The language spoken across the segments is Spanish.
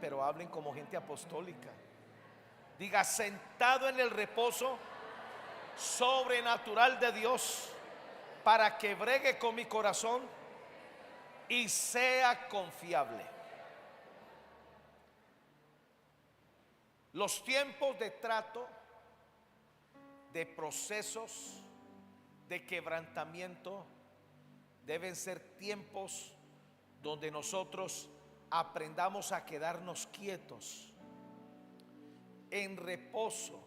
pero hablen como gente apostólica. Diga: sentado en el reposo sobrenatural de Dios, para que bregue con mi corazón y sea confiable. Los tiempos de trato, de procesos, de quebrantamiento, deben ser tiempos donde nosotros aprendamos a quedarnos quietos, en reposo,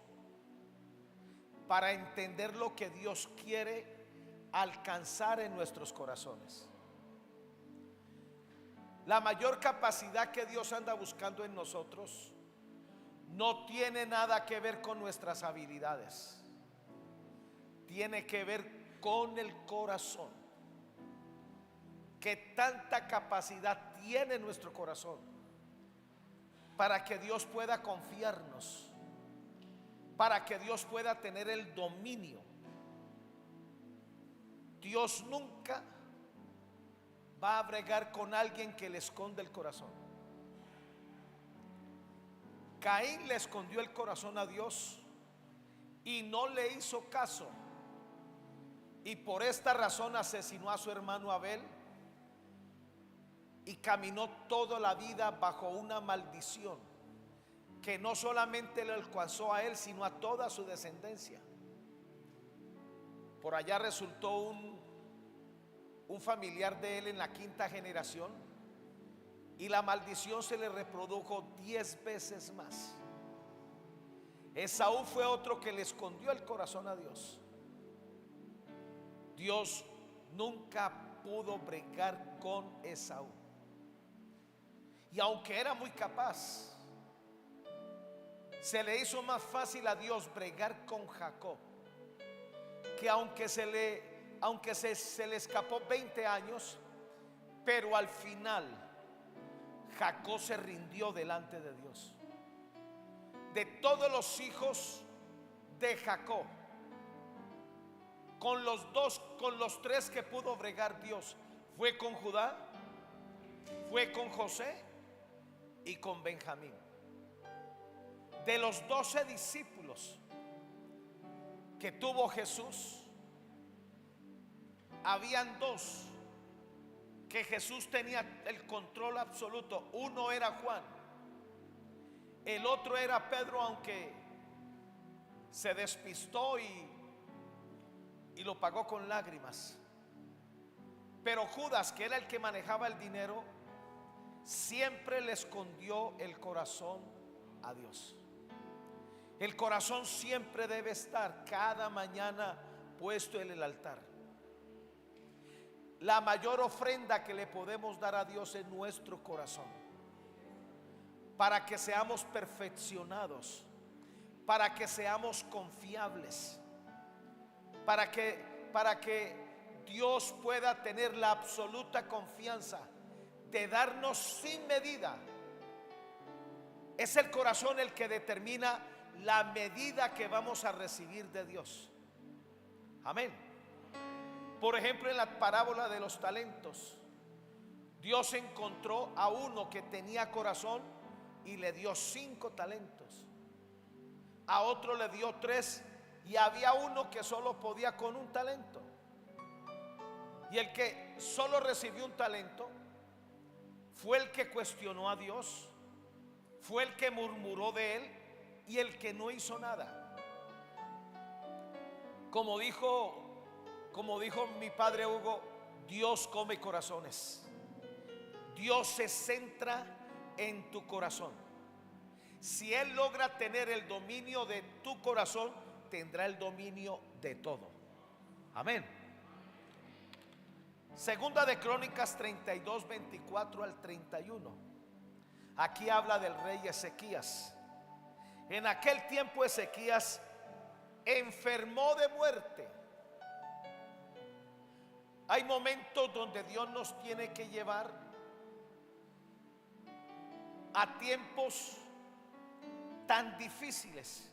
para entender lo que Dios quiere alcanzar en nuestros corazones. La mayor capacidad que Dios anda buscando en nosotros no tiene nada que ver con nuestras habilidades, tiene que ver con el corazón. Que tanta capacidad tiene nuestro corazón para que Dios pueda confiarnos, para que Dios pueda tener el dominio. Dios nunca va a bregar con alguien que le esconde el corazón. Caín le escondió el corazón a Dios y no le hizo caso, y por esta razón asesinó a su hermano Abel y caminó toda la vida bajo una maldición que no solamente le alcanzó a él, sino a toda su descendencia. Por allá resultó un familiar de él en la quinta generación, y la maldición se le reprodujo 10 veces más. Esaú fue otro que le escondió el corazón a Dios. Dios nunca pudo bregar con Esaú, y aunque era muy capaz, se le hizo más fácil a Dios bregar con Jacob, que aunque se le escapó 20 años, pero al final Jacob se rindió delante de Dios. De todos los hijos de Jacob, con los tres que pudo bregar Dios, fue con Judá, fue con José y con Benjamín. De los 12 discípulos que tuvo Jesús, habían 2 que Jesús tenía el control absoluto. Uno era Juan, el otro era Pedro, aunque se despistó y lo pagó con lágrimas. Pero Judas, que era el que manejaba el dinero, siempre le escondió el corazón a Dios. El corazón siempre debe estar cada mañana puesto en el altar. La mayor ofrenda que le podemos dar a Dios es nuestro corazón, para que seamos perfeccionados, para que seamos confiables, para que Dios pueda tener la absoluta confianza de darnos sin medida. Es el corazón el que determina la medida que vamos a recibir de Dios. Amén. Por ejemplo, en la parábola de los talentos, Dios encontró a uno que tenía corazón y le dio 5 talentos. A otro le dio 3, y había uno que solo podía con 1 talento. Y el que solo recibió 1 talento fue el que cuestionó a Dios, fue el que murmuró de él y el que no hizo nada. Como dijo mi padre Hugo, Dios come corazones. Dios se centra en tu corazón. Si Él logra tener el dominio de tu corazón, tendrá el dominio de todo. Amén. Segunda de Crónicas 32, 24 al 31. Aquí habla del rey Ezequías. En aquel tiempo Ezequías enfermó de muerte. Hay momentos donde Dios nos tiene que llevar a tiempos tan difíciles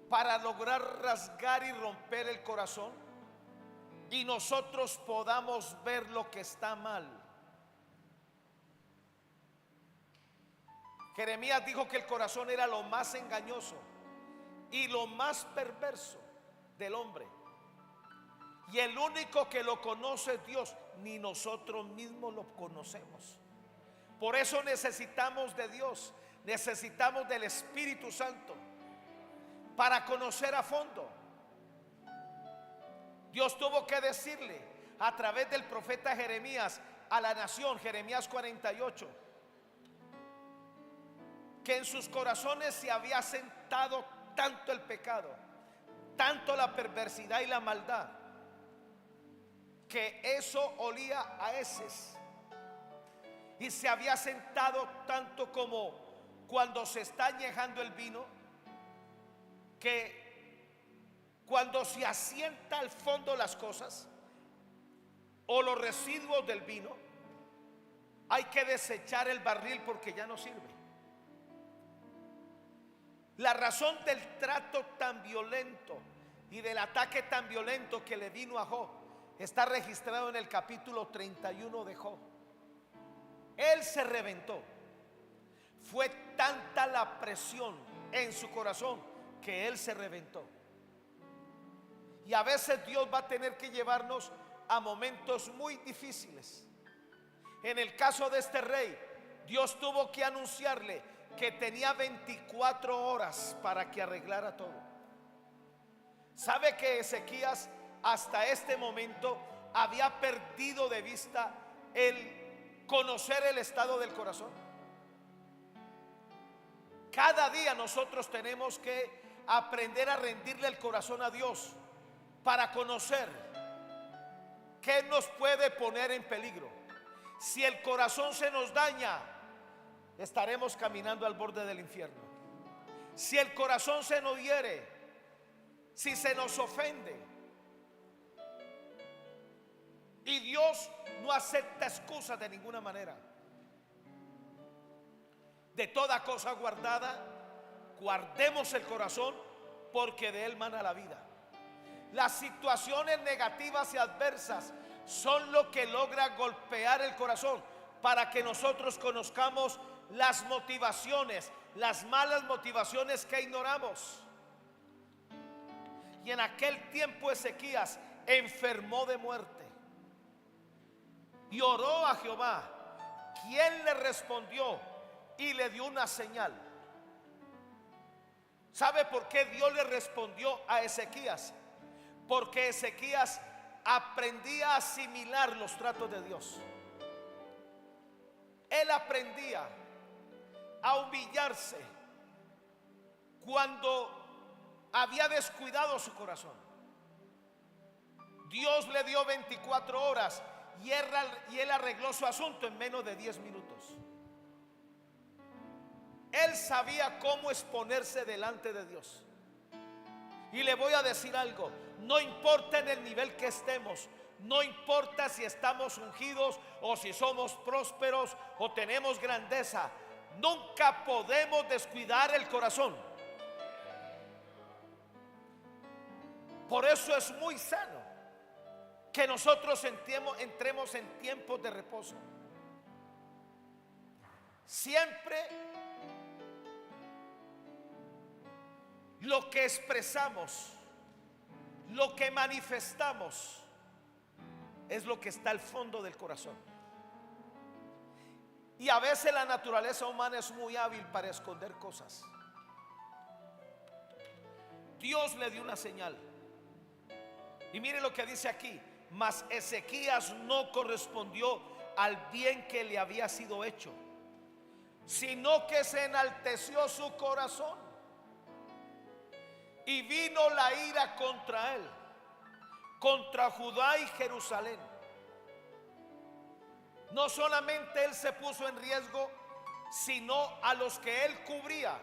para lograr rasgar y romper el corazón y nosotros podamos ver lo que está mal. Jeremías dijo que el corazón era lo más engañoso y lo más perverso del hombre. Y el único que lo conoce es Dios, ni nosotros mismos lo conocemos. Por eso necesitamos de Dios, necesitamos del Espíritu Santo para conocer a fondo. Dios tuvo que decirle a través del profeta Jeremías a la nación, Jeremías 48, que en sus corazones se había sentado tanto el pecado, tanto la perversidad y la maldad, que eso olía a heces. Y se había sentado tanto como cuando se está añejando el vino, que cuando se asienta al fondo las cosas o los residuos del vino, hay que desechar el barril porque ya no sirve. La razón del trato tan violento y del ataque tan violento que le vino a Job está registrado en el capítulo 31 de Job. Él se reventó. Fue tanta la presión en su corazón que él se reventó. Y a veces Dios va a tener que llevarnos a momentos muy difíciles. En el caso de este rey, Dios tuvo que anunciarle que tenía 24 horas para que arreglara todo. ¿Sabe que Ezequías hasta este momento había perdido de vista el conocer el estado del corazón? Cada día nosotros tenemos que aprender a rendirle el corazón a Dios para conocer qué nos puede poner en peligro. Si el corazón se nos daña, estaremos caminando al borde del infierno. Si el corazón se nos hiere, si se nos ofende, y Dios no acepta excusas de ninguna manera. De toda cosa guardada, guardemos el corazón, porque de él mana la vida. Las situaciones negativas y adversas son lo que logra golpear el corazón para que nosotros conozcamos las motivaciones, las malas motivaciones que ignoramos. Y en aquel tiempo Ezequías enfermó de muerte y oró a Jehová, quien le respondió y le dio una señal. ¿Sabe por qué Dios le respondió a Ezequías? Porque Ezequías aprendía a asimilar los tratos de Dios. Él aprendía a humillarse cuando había descuidado su corazón. Dios le dio 24 horas y él arregló su asunto en menos de 10 minutos. Él sabía cómo exponerse delante de Dios. Y le voy a decir algo: no importa en el nivel que estemos, no importa si estamos ungidos o si somos prósperos o tenemos grandeza, nunca podemos descuidar el corazón. Por eso es muy sano que nosotros entremos en tiempos de reposo. Siempre lo que expresamos, lo que manifestamos, es lo que está al fondo del corazón. Y a veces la naturaleza humana es muy hábil para esconder cosas. Dios le dio una señal. Y mire lo que dice aquí: mas Ezequías no correspondió al bien que le había sido hecho, sino que se enalteció su corazón. Y vino la ira contra él, contra Judá y Jerusalén. No solamente él se puso en riesgo, sino a los que él cubría.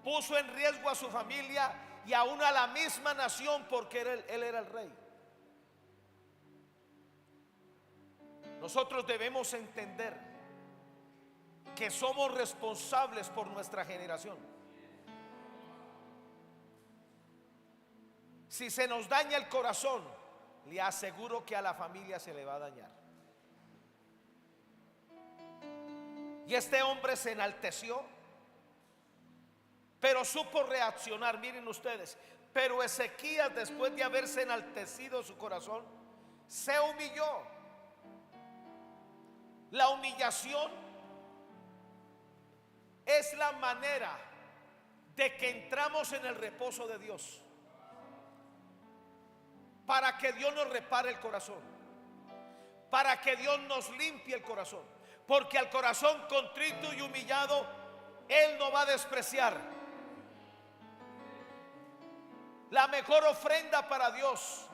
Puso en riesgo a su familia y aún a la misma nación, porque él era el rey. Nosotros debemos entender que somos responsables por nuestra generación. Si se nos daña el corazón, le aseguro que a la familia se le va a dañar. Y este hombre se enalteció, pero supo reaccionar. Miren ustedes, pero Ezequías, después de haberse enaltecido su corazón, se humilló. La humillación es la manera de que entramos en el reposo de Dios, para que Dios nos repare el corazón, para que Dios nos limpie el corazón, porque al corazón contrito y humillado Él no va a despreciar. La mejor ofrenda para Dios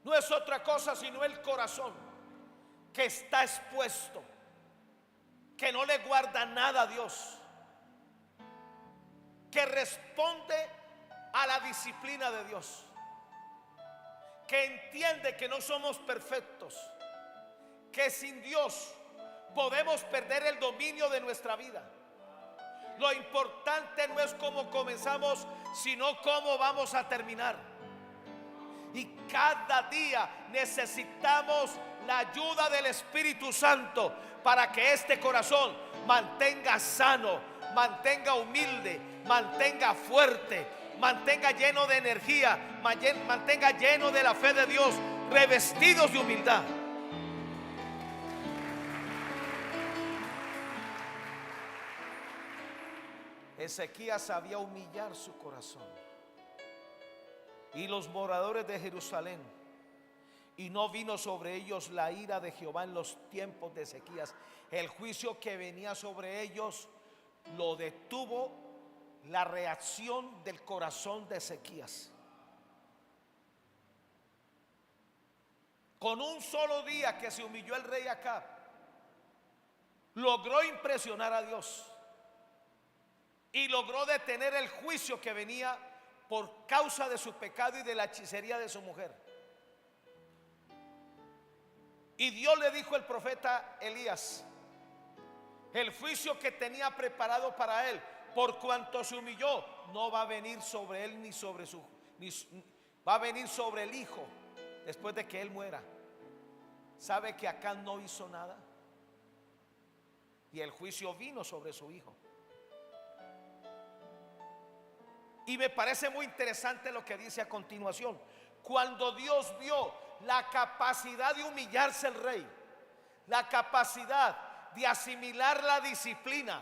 no es otra cosa sino el corazón que está expuesto, que no le guarda nada a Dios, que responde a la disciplina de Dios, que entiende que no somos perfectos, que sin Dios podemos perder el dominio de nuestra vida. Lo importante no es cómo comenzamos, sino cómo vamos a terminar. Y cada día necesitamos la ayuda del Espíritu Santo para que este corazón mantenga sano, mantenga humilde, mantenga fuerte, mantenga lleno de energía, mantenga lleno de la fe de Dios, revestidos de humildad. Ezequías sabía humillar su corazón. Y los moradores de Jerusalén, y no vino sobre ellos la ira de Jehová en los tiempos de Ezequías. El juicio que venía sobre ellos lo detuvo la reacción del corazón de Ezequías. Con un solo día que se humilló el rey Acab, logró impresionar a Dios y logró detener el juicio que venía por causa de su pecado y de la hechicería de su mujer. Y Dios le dijo al profeta Elías el juicio que tenía preparado para él, por cuanto se humilló, no va a venir sobre él ni sobre va a venir sobre el hijo después de que él muera. ¿Sabe que Acab no hizo nada? Y el juicio vino sobre su hijo. Y me parece muy interesante lo que dice a continuación. Cuando Dios vio la capacidad de humillarse el rey, la capacidad de asimilar la disciplina,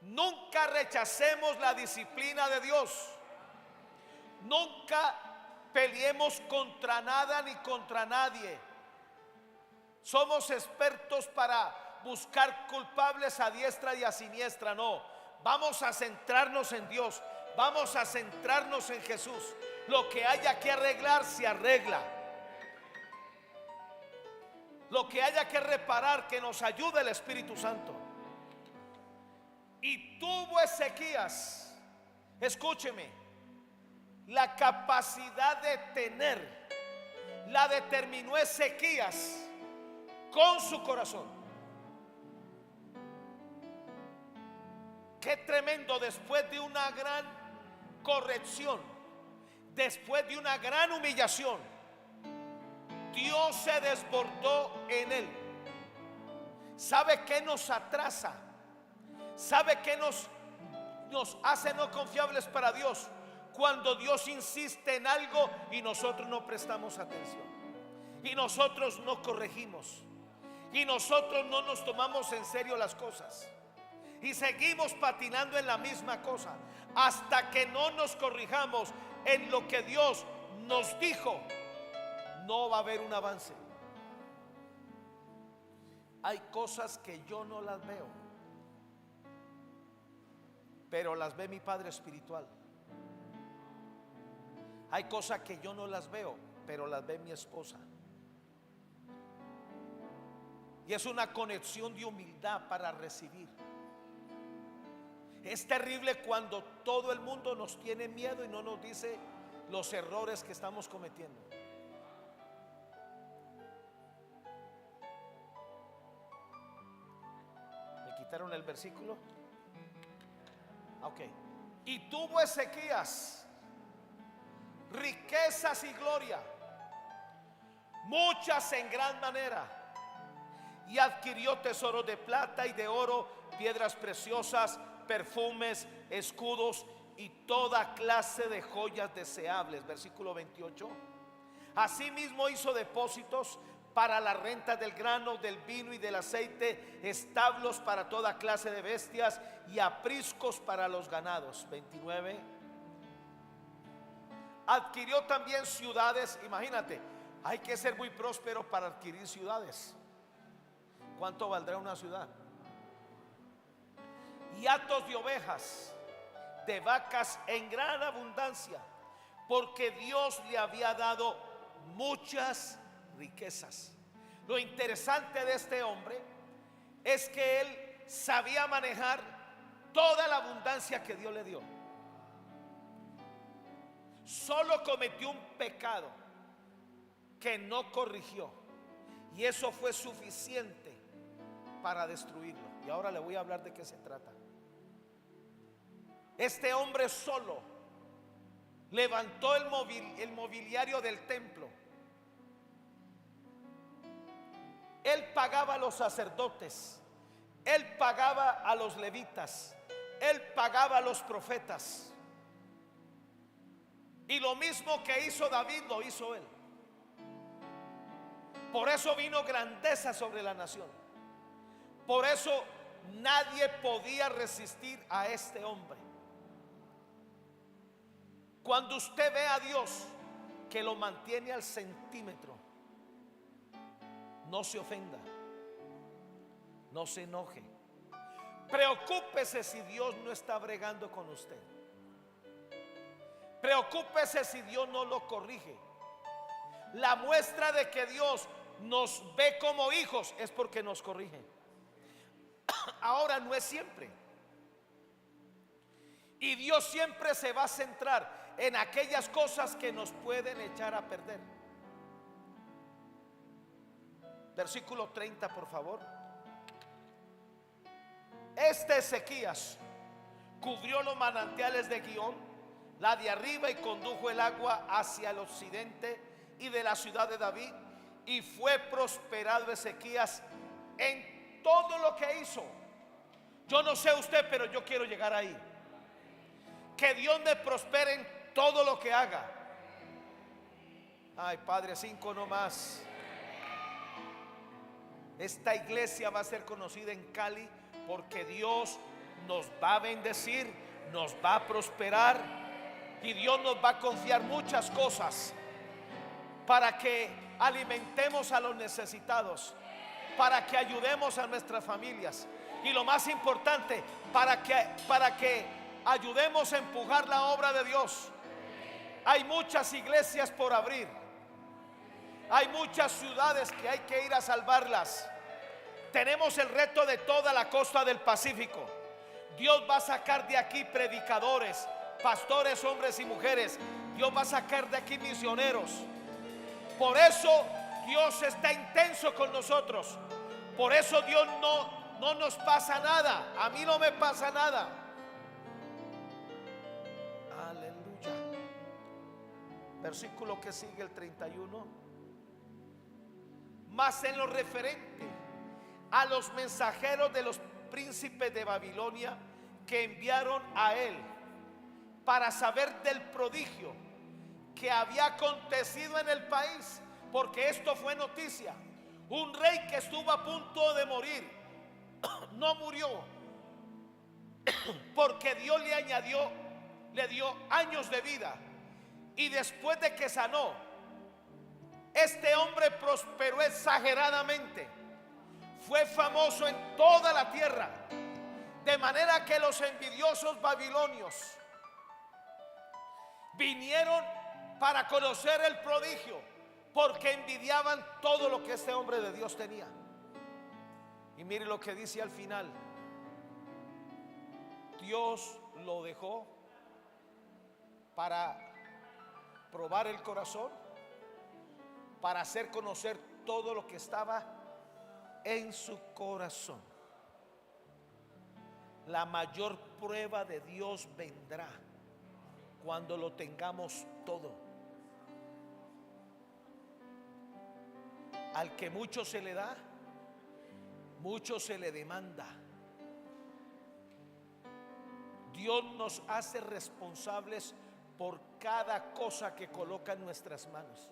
nunca rechacemos la disciplina de Dios. Nunca peleemos contra nada ni contra nadie. Somos expertos para buscar culpables a diestra y a siniestra. No, vamos a centrarnos en Dios. Vamos a centrarnos en Jesús. Lo que haya que arreglar, se arregla. Lo que haya que reparar, que nos ayude el Espíritu Santo. Y tuvo Ezequías, escúcheme, la capacidad de tener, la determinó Ezequías con su corazón. Qué tremendo, después de una gran corrección, después de una gran humillación, Dios se desbordó en él. ¿Sabe qué nos atrasa? ¿Sabe qué nos hace no confiables para Dios? Cuando Dios insiste en algo y nosotros no prestamos atención, y nosotros no corregimos, y nosotros no nos tomamos en serio las cosas, y seguimos patinando en la misma cosa. Hasta que no nos corrijamos en lo que Dios nos dijo, no va a haber un avance. Hay cosas que yo no las veo, pero las ve mi Padre espiritual. Hay cosas que yo no las veo, pero las ve mi esposa. Y es una conexión de humildad para recibir. Es terrible cuando todo el mundo nos tiene miedo y no nos dice los errores que estamos cometiendo. ¿Me quitaron el versículo? Ok. Y tuvo Ezequías riquezas y gloria, muchas en gran manera, y adquirió tesoros de plata y de oro, piedras preciosas, perfumes, escudos y toda clase de joyas deseables. Versículo 28. Asimismo hizo depósitos para la renta del grano, del vino y del aceite, establos para toda clase de bestias y apriscos para los ganados. 29. Adquirió también ciudades. Imagínate, hay que ser muy próspero para adquirir ciudades. ¿Cuánto valdrá una ciudad? Y hatos de ovejas, de vacas en gran abundancia, porque Dios le había dado muchas riquezas. Lo interesante de este hombre es que él sabía manejar toda la abundancia que Dios le dio. Solo cometió un pecado que no corrigió, y eso fue suficiente para destruirlo. Y ahora le voy a hablar de qué se trata. Este hombre solo levantó el mobiliario del templo. Él pagaba a los sacerdotes, él pagaba a los levitas, él pagaba a los profetas. Y lo mismo que hizo David lo hizo él. Por eso vino grandeza sobre la nación. Por eso nadie podía resistir a este hombre. Cuando usted ve a Dios que lo mantiene al centímetro, no se ofenda, no se enoje. Preocúpese si Dios no está bregando con usted. Preocúpese si Dios no lo corrige. La muestra de que Dios nos ve como hijos es porque nos corrige. Ahora, no es siempre. Y Dios siempre se va a centrar en aquellas cosas que nos pueden echar a perder. Versículo 30, por favor. Este Ezequías cubrió los manantiales de Gihón, la de arriba, y condujo el agua hacia el occidente y de la ciudad de David, y fue prosperado Ezequías en todo lo que hizo. Yo no sé usted, pero yo quiero llegar ahí. Que Dios me prospere en todo lo que haga. Ay, Padre, 5 no más. Esta iglesia va a ser conocida en Cali porque Dios nos va a bendecir, nos va a prosperar, y Dios nos va a confiar muchas cosas para que alimentemos a los necesitados, para que ayudemos a nuestras familias, y lo más importante, para que ayudemos a empujar la obra de Dios. Hay muchas iglesias por abrir, hay muchas ciudades que hay que ir a salvarlas. Tenemos el reto de toda la costa del Pacífico. Dios va a sacar de aquí predicadores, pastores, hombres y mujeres. Dios va a sacar de aquí misioneros. Por eso Dios está intenso con nosotros. Por eso Dios no nos pasa nada. A mí no me pasa nada. Aleluya. Versículo que sigue, el 31. Mas en lo referente a los mensajeros de los príncipes de Babilonia que enviaron a él para saber del prodigio que había acontecido en el país, porque esto fue noticia. Un rey que estuvo a punto de morir no murió, porque Dios le dio años de vida, y después de que sanó, este hombre prosperó exageradamente. Fue famoso en toda la tierra, de manera que los envidiosos babilonios vinieron para conocer el prodigio, porque envidiaban todo lo que este hombre de Dios tenía. Y mire lo que dice al final: Dios lo dejó para probar el corazón, para hacer conocer todo lo que estaba en su corazón. La mayor prueba de Dios vendrá cuando lo tengamos todo. Al que mucho se le da, mucho se le demanda. Dios nos hace responsables por cada cosa que coloca en nuestras manos.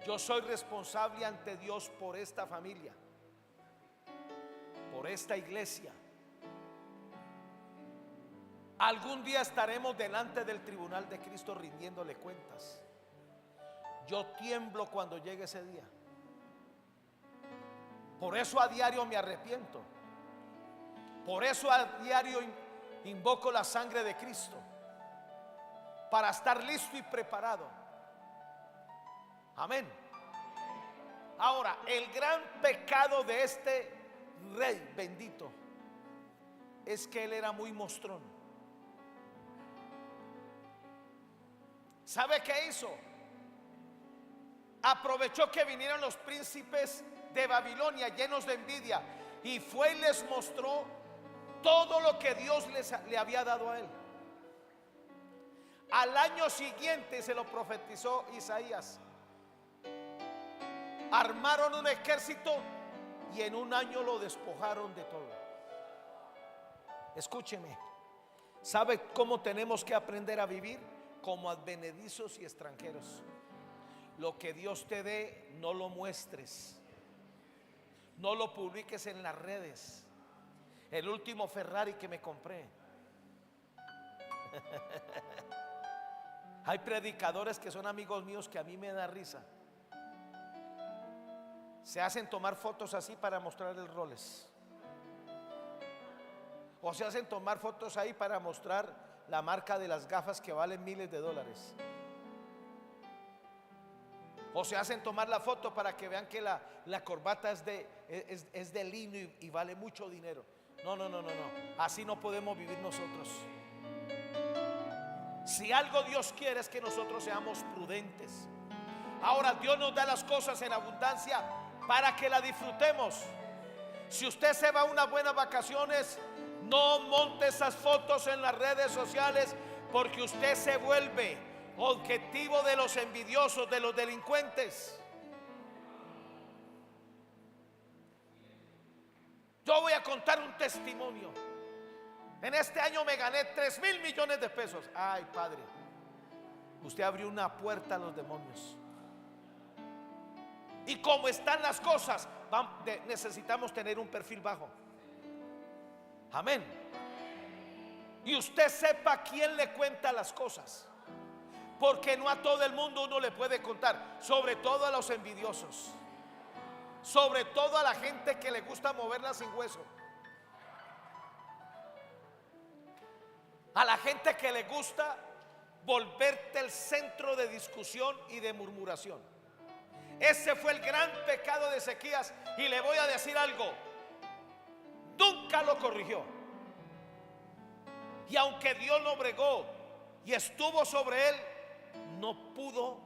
Yo soy responsable ante Dios por esta familia, por esta iglesia. Algún día estaremos delante del tribunal de Cristo rindiéndole cuentas. Yo tiemblo cuando llegue ese día. Por eso a diario me arrepiento. Por eso a diario invoco la sangre de Cristo, para estar listo y preparado. Amén. Ahora, el gran pecado de este rey bendito es que él era muy mostrón. ¿Sabe qué hizo? Aprovechó que vinieron los príncipes de Babilonia llenos de envidia y fue y les mostró todo lo que Dios le había dado a él. Al año siguiente se lo profetizó Isaías. Armaron un ejército y en un año lo despojaron de todo. Escúcheme, ¿sabe cómo tenemos que aprender a vivir? Como advenedizos y extranjeros. Lo que Dios te dé, no lo muestres, no lo publiques en las redes. El último Ferrari que me compré. Hay predicadores que son amigos míos que a mí me da risa. Se hacen tomar fotos así para mostrar el Rolex, o se hacen tomar fotos ahí para mostrar la marca de las gafas que valen miles de dólares, o se hacen tomar la foto para que vean que la corbata es de lino y vale mucho dinero. No, así no podemos vivir nosotros. Si algo Dios quiere es que nosotros seamos prudentes. Ahora, Dios nos da las cosas en abundancia para que la disfrutemos. Si usted se va a unas buenas vacaciones, no monte esas fotos en las redes sociales, porque usted se vuelve objetivo de los envidiosos, de los delincuentes. Yo voy a contar un testimonio. En este año me gané 3,000 millones de pesos. Ay, Padre, usted abrió una puerta a los demonios. Y como están las cosas, necesitamos tener un perfil bajo. Amén. Y usted sepa a quién le cuenta las cosas, porque no a todo el mundo uno le puede contar, sobre todo a los envidiosos, sobre todo a la gente que le gusta moverla sin hueso, a la gente que le gusta volverte el centro de discusión y de murmuración. Ese fue el gran pecado de Ezequías, y le voy a decir algo: nunca lo corrigió. Y aunque Dios lo bregó y estuvo sobre él, no pudo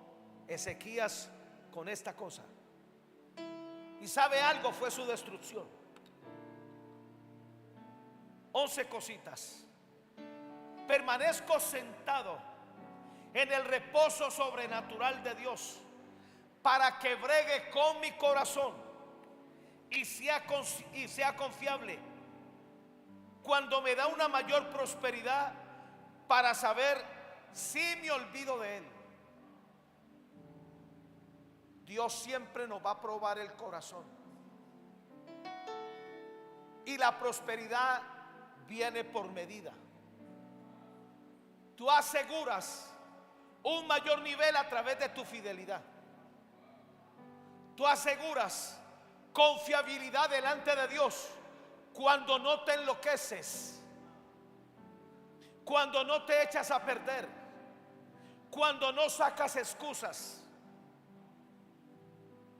Ezequías con esta cosa. Y sabe algo, fue su destrucción. 11 cositas. Permanezco sentado en el reposo sobrenatural de Dios, para que bregue con mi corazón y sea confiable cuando me da una mayor prosperidad, para saber si me olvido de él. Dios siempre nos va a probar el corazón, y la prosperidad viene por medida. Tú aseguras un mayor nivel a través de tu fidelidad. Tú aseguras confiabilidad delante de Dios cuando no te enloqueces, cuando no te echas a perder, cuando no sacas excusas.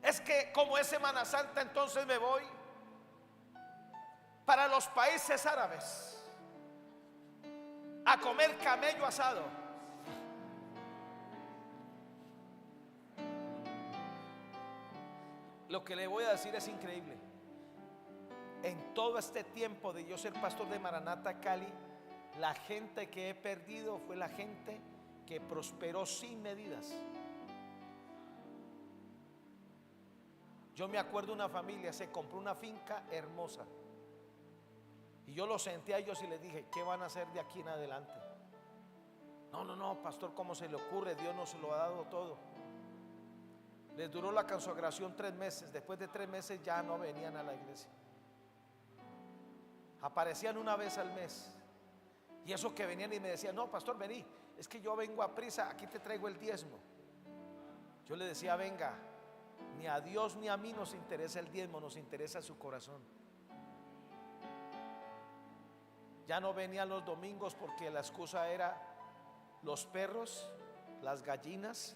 Es que como es Semana Santa, entonces me voy para los países árabes a comer camello asado. Lo que le voy a decir es increíble. En todo este tiempo de yo ser pastor de Maranata Cali, la gente que he perdido fue la gente que prosperó sin medidas. Yo me acuerdo de una familia, se compró una finca hermosa. Y yo los senté a ellos y les dije: ¿qué van a hacer de aquí en adelante? No, no, no, pastor, ¿cómo se le ocurre? Dios nos lo ha dado todo. Les duró la consagración 3 meses. Después de 3 meses ya no venían a la iglesia. Aparecían una vez al mes. Y eso que venían y me decían: no, pastor, vení, es que yo vengo a prisa, aquí te traigo el diezmo. Yo le decía: venga, ni a Dios ni a mí nos interesa el diezmo, nos interesa su corazón. Ya no venían los domingos porque la excusa era los perros, las gallinas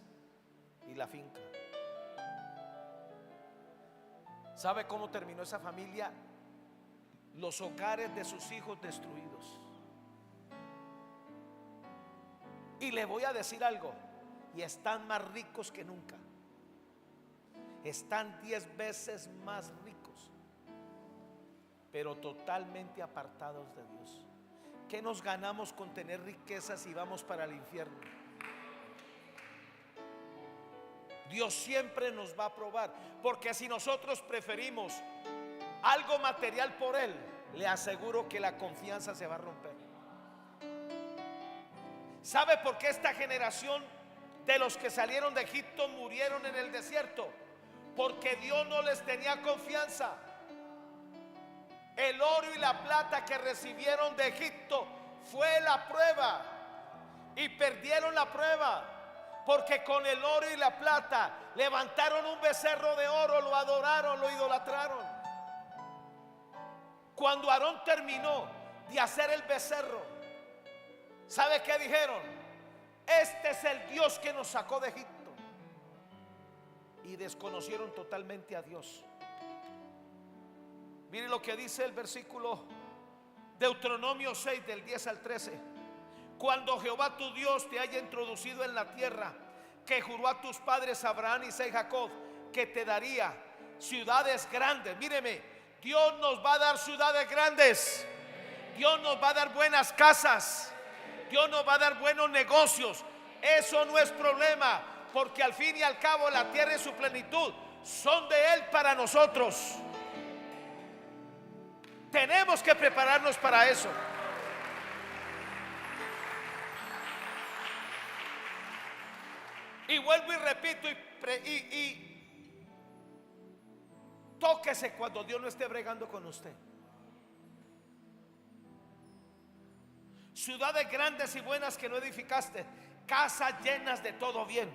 y la finca. ¿Sabe cómo terminó esa familia? Los hogares de sus hijos destruidos. Y le voy a decir algo: y están más ricos que nunca. Están 10 veces más ricos, pero totalmente apartados de Dios. ¿Qué nos ganamos con tener riquezas y vamos para el infierno? Dios siempre nos va a probar, porque si nosotros preferimos algo material por Él, le aseguro que la confianza se va a romper. ¿Sabe por qué esta generación de los que salieron de Egipto murieron en el desierto? Porque Dios no les tenía confianza. El oro y la plata que recibieron de Egipto fue la prueba, y perdieron la prueba, porque con el oro y la plata levantaron un becerro de oro, lo adoraron, lo idolatraron. Cuando Aarón terminó de hacer el becerro, ¿sabe qué dijeron? Este es el Dios que nos sacó de Egipto. Y desconocieron totalmente a Dios. Mire lo que dice el versículo Deuteronomio 6 del 10 al 13. Cuando Jehová tu Dios te haya introducido en la tierra que juró a tus padres Abraham, Isaac y Jacob, que te daría ciudades grandes. Míreme, Dios nos va a dar ciudades grandes. Dios nos va a dar buenas casas. Dios nos va a dar buenos negocios. Eso no es problema, porque al fin y al cabo la tierra y su plenitud son de Él para nosotros. Tenemos que prepararnos para eso. Y vuelvo y repito, y tóquese cuando Dios no esté bregando con usted. Ciudades grandes y buenas que no edificaste, casas llenas de todo bien,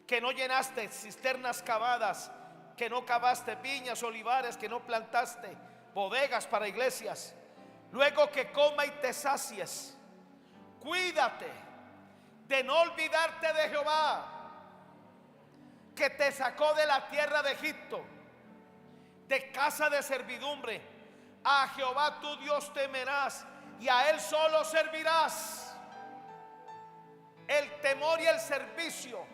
que no llenaste, cisternas cavadas, que no cavaste, viñas, olivares que no plantaste, bodegas para iglesias. Luego que coma y te sacies, cuídate de no olvidarte de Jehová, que te sacó de la tierra de Egipto, de casa de servidumbre. A Jehová tu Dios temerás y a Él solo servirás. El temor y el servicio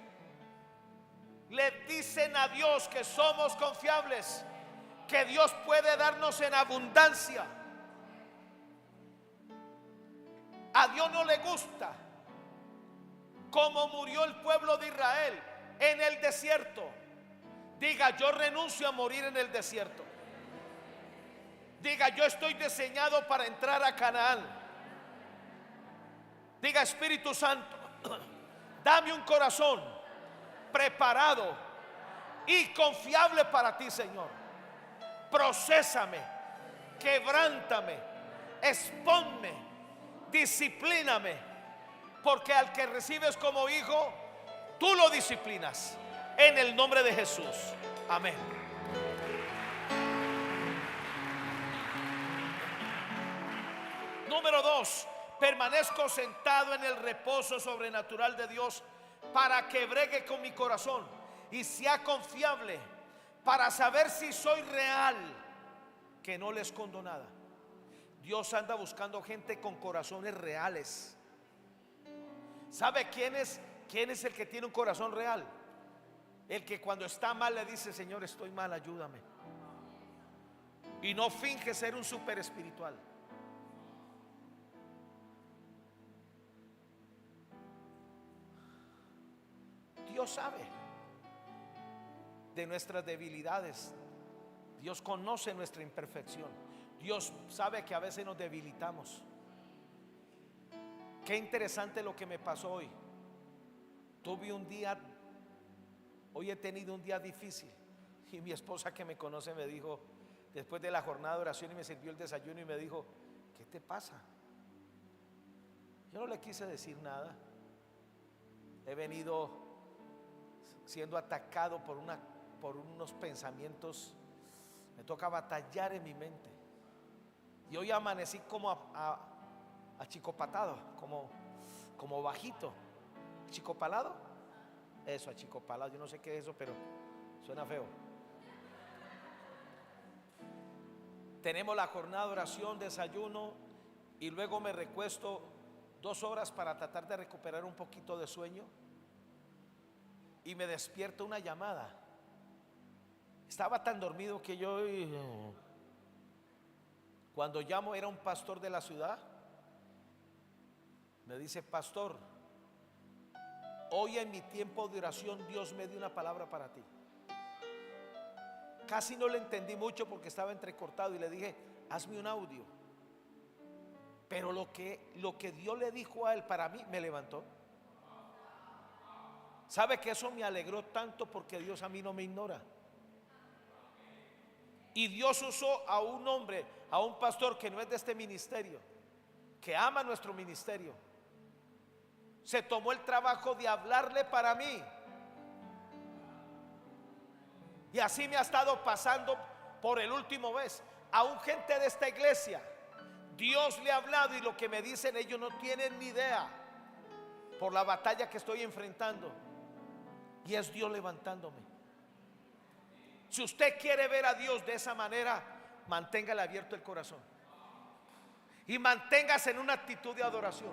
le dicen a Dios que somos confiables, que Dios puede darnos en abundancia. A Dios no le gusta como murió el pueblo de Israel en el desierto. Diga: yo renuncio a morir en el desierto. Diga: yo estoy diseñado para entrar a Canaán. Diga: Espíritu Santo, dame un corazón preparado y confiable para ti, Señor. Procésame, quebrántame, expónme, disciplíname, porque al que recibes como hijo, tú lo disciplinas. En el nombre de Jesús. Amén. Número 2. Permanezco sentado en el reposo sobrenatural de Dios para que bregue con mi corazón y sea confiable, para saber si soy real, que no le escondo nada. Dios anda buscando gente con corazones reales. ¿Sabe quién es el que tiene un corazón real? El que cuando está mal le dice: Señor, estoy mal, ayúdame. Y no finge ser un super espiritual. Dios sabe. de nuestras debilidades. Dios conoce nuestra imperfección. Dios sabe que a veces nos debilitamos. Qué interesante lo que me pasó hoy. Tuve un día, hoy he tenido un día difícil. Y mi esposa, que me conoce, me dijo, después de la jornada de oración, y me sirvió el desayuno y me dijo: ¿qué te pasa? Yo no le quise decir nada. He venido siendo atacado por unos pensamientos. Me toca batallar en mi mente. Y hoy amanecí como achicopatado, como bajito. ¿Achicopalado? Eso, achicopalado. Yo no sé qué es eso, pero suena feo. Tenemos la jornada de oración, desayuno, y luego me recuesto 2 horas para tratar de recuperar un poquito de sueño. Y me despierta una llamada. Estaba tan dormido que yo, cuando llamo, era un pastor de la ciudad. Me dice: pastor, hoy en mi tiempo de oración Dios me dio una palabra para ti. Casi no le entendí mucho porque estaba entrecortado, y le dije: hazme un audio. Pero lo que Dios le dijo a él, para mí me levantó. ¿Sabe que eso me alegró tanto? Porque Dios a mí no me ignora. Y Dios usó a un hombre, a un pastor que no es de este ministerio, que ama nuestro ministerio. Se tomó el trabajo de hablarle para mí. Y así me ha estado pasando por el último vez. A un gente de esta iglesia, Dios le ha hablado, y lo que me dicen, ellos no tienen ni idea por la batalla que estoy enfrentando. Y es Dios levantándome. Si usted quiere ver a Dios de esa manera, manténgale abierto el corazón y manténgase en una actitud de adoración,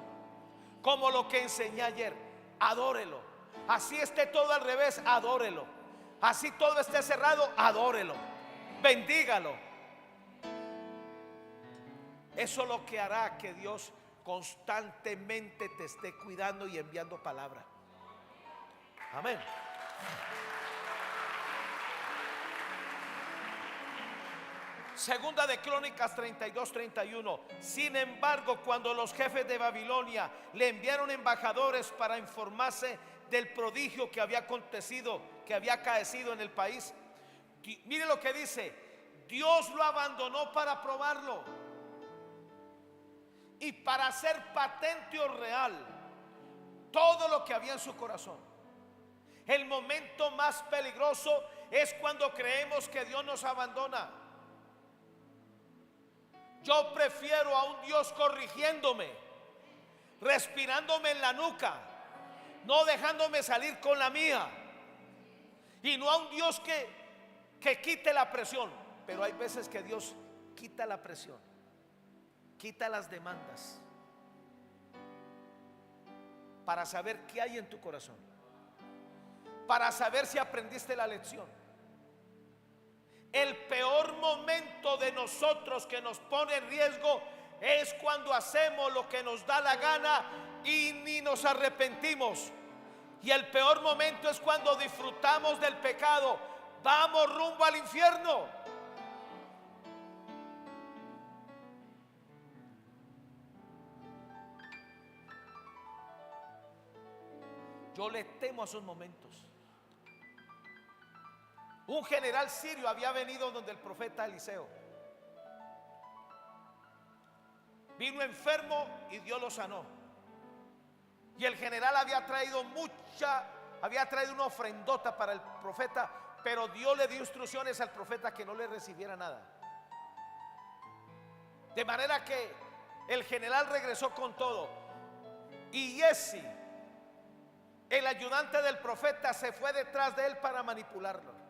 como lo que enseñé ayer. Adórelo. Así esté todo al revés, adórelo. Así todo esté cerrado, adórelo. Bendígalo. Eso es lo que hará que Dios constantemente te esté cuidando y enviando palabra. Amén. Segunda de Crónicas 32-31. Sin embargo, cuando los jefes de Babilonia le enviaron embajadores para informarse del prodigio que había acontecido, que había acaecido en el país, mire lo que dice: Dios lo abandonó para probarlo y para hacer patente o real todo lo que había en su corazón. El momento más peligroso es cuando creemos que Dios nos abandona. Yo prefiero a un Dios corrigiéndome, respirándome en la nuca, no dejándome salir con la mía, y no a un Dios que quite la presión. Pero hay veces que Dios quita la presión, quita las demandas, para saber qué hay en tu corazón, para saber si aprendiste la lección. El peor momento de nosotros, que nos pone en riesgo, es cuando hacemos lo que nos da la gana y ni nos arrepentimos. Y el peor momento es cuando disfrutamos del pecado. Vamos rumbo al infierno. Yo le temo a esos momentos. Un general sirio había venido donde el profeta Eliseo. Vino enfermo y Dios lo sanó. Y el general había traído una ofrendota para el profeta, pero Dios le dio instrucciones al profeta que no le recibiera nada. De manera que el general regresó con todo. Y Giezi, el ayudante del profeta, se fue detrás de él para manipularlo.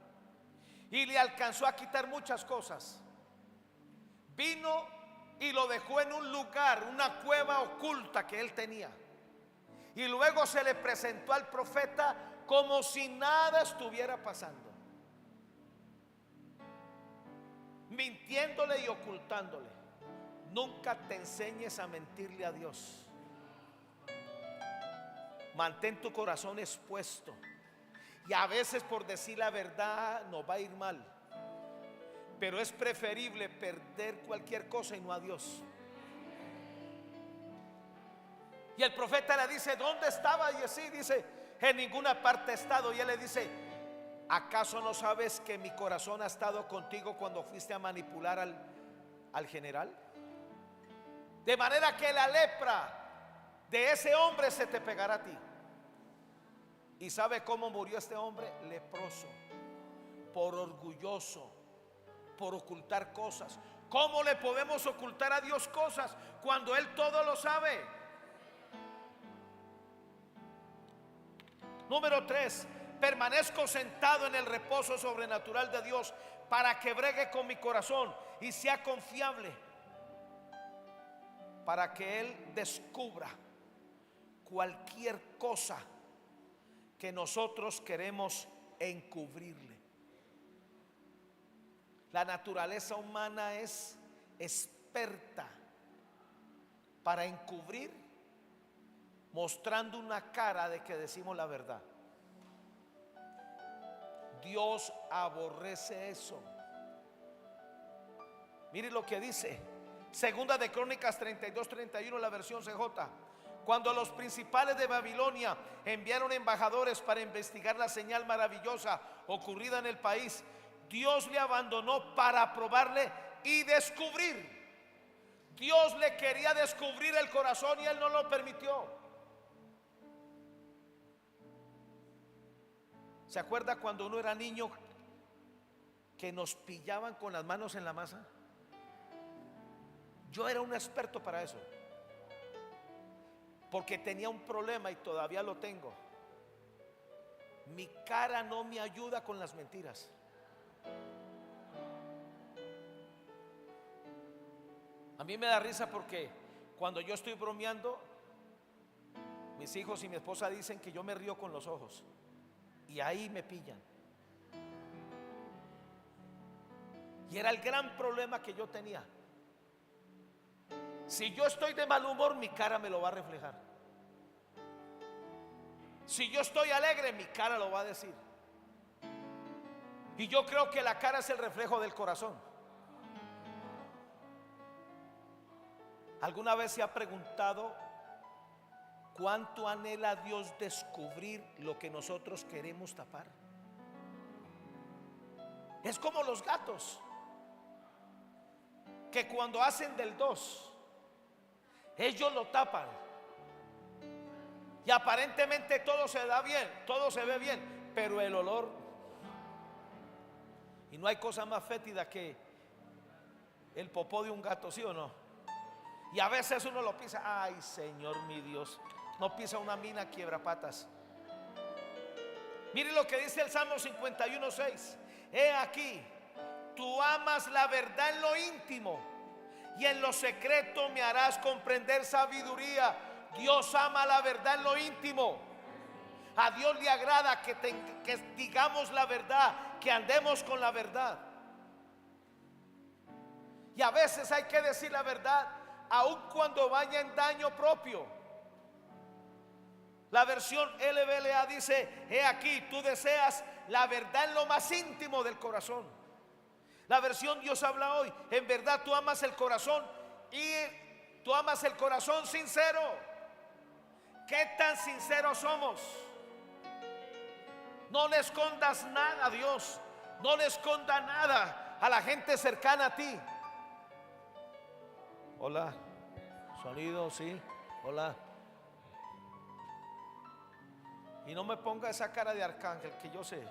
Y le alcanzó a quitar muchas cosas. Vino y lo dejó en un lugar, una cueva oculta que él tenía. Y luego se le presentó al profeta como si nada estuviera pasando, mintiéndole y ocultándole. Nunca te enseñes a mentirle a Dios. Mantén tu corazón expuesto Y a veces por decir la verdad nos va a ir mal. Pero es preferible perder cualquier cosa y no a Dios. Y el profeta le dice: ¿dónde estaba? Y así dice: en ninguna parte he estado. Y él le dice: ¿acaso no sabes que mi corazón ha estado contigo cuando fuiste a manipular al general? De manera que la lepra de ese hombre se te pegará a ti. ¿Y sabe cómo murió este hombre? Leproso, por orgulloso, por ocultar cosas. ¿Cómo le podemos ocultar a Dios cosas cuando Él todo lo sabe? Número 3, permanezco sentado en el reposo sobrenatural de Dios para que bregue con mi corazón y sea confiable, para que Él descubra cualquier cosa que nosotros queremos encubrirle. La naturaleza humana es experta para encubrir, mostrando una cara de que decimos la verdad. Dios aborrece eso. Mire lo que dice Segunda de Crónicas 32-31, la versión CJ. Cuando los principales de Babilonia enviaron embajadores para investigar la señal maravillosa ocurrida en el país, Dios le abandonó para probarle y descubrir. Dios le quería descubrir el corazón y Él no lo permitió. ¿Se acuerda cuando uno era niño que nos pillaban con las manos en la masa? Yo era un experto para eso, porque tenía un problema y todavía lo tengo. Mi cara no me ayuda con las mentiras. A mí me da risa porque cuando yo estoy bromeando, mis hijos y mi esposa dicen que yo me río con los ojos, y ahí me pillan. Y era el gran problema que yo tenía. Si yo estoy de mal humor, mi cara me lo va a reflejar. Si yo estoy alegre, mi cara lo va a decir. Y yo creo que la cara es el reflejo del corazón. ¿Alguna vez se ha preguntado cuánto anhela Dios descubrir lo que nosotros queremos tapar? Es como los gatos, que cuando hacen del 2, ellos lo tapan y aparentemente todo se da bien, todo se ve bien, pero el olor, y no hay cosa más fétida que el popó de un gato, ¿sí o no? Y a veces uno lo pisa. Ay, Señor mi Dios, no pisa una mina quiebrapatas. Mire lo que dice el Salmo 51:6. He aquí, tú amas la verdad en lo íntimo, y en lo secreto me harás comprender sabiduría. Dios ama la verdad en lo íntimo. A Dios le agrada que digamos la verdad, que andemos con la verdad. Y a veces hay que decir la verdad, aun cuando vaya en daño propio. La versión LBLA dice: he aquí, tú deseas la verdad en lo más íntimo del corazón. La versión Dios habla hoy: en verdad tú amas el corazón, y tú amas el corazón sincero. ¿Qué tan sinceros somos? No le escondas nada a Dios, no le esconda nada a la gente cercana a ti. Hola, sonido, sí, hola. Y no me ponga esa cara de arcángel, que yo sé.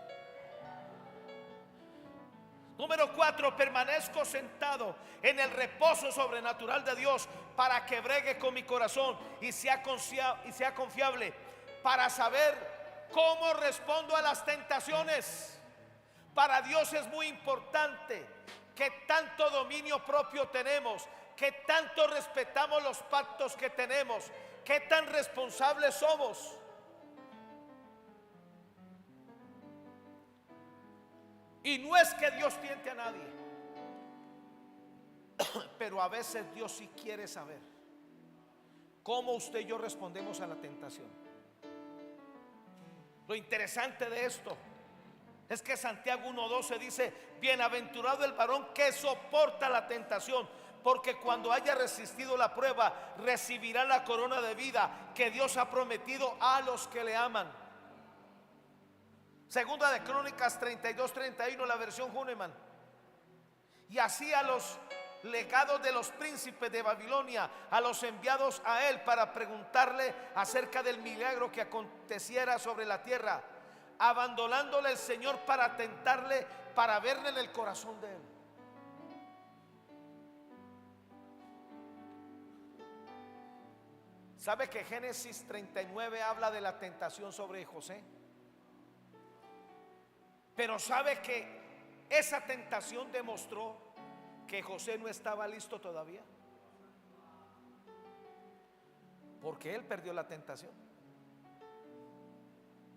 Número 4, permanezco sentado en el reposo sobrenatural de Dios para que bregue con mi corazón y sea confiable, para saber cómo respondo a las tentaciones. Para Dios es muy importante que tanto dominio propio tenemos, que tanto respetamos los pactos que tenemos, que tan responsables somos. Y no es que Dios tiente a nadie, pero a veces Dios sí quiere saber cómo usted y yo respondemos a la tentación. Lo interesante de esto es que Santiago 1:12 dice: bienaventurado el varón que soporta la tentación, porque cuando haya resistido la prueba, recibirá la corona de vida que Dios ha prometido a los que le aman. Segunda de Crónicas 32:31, la versión Hünemann. Y así a los legados de los príncipes de Babilonia, a los enviados a él para preguntarle acerca del milagro que aconteciera sobre la tierra, abandonándole el Señor para tentarle, para verle en el corazón de él. ¿Sabe que Génesis 39 habla de la tentación sobre José? Pero ¿sabe que esa tentación demostró que José no estaba listo todavía? Porque él perdió la tentación.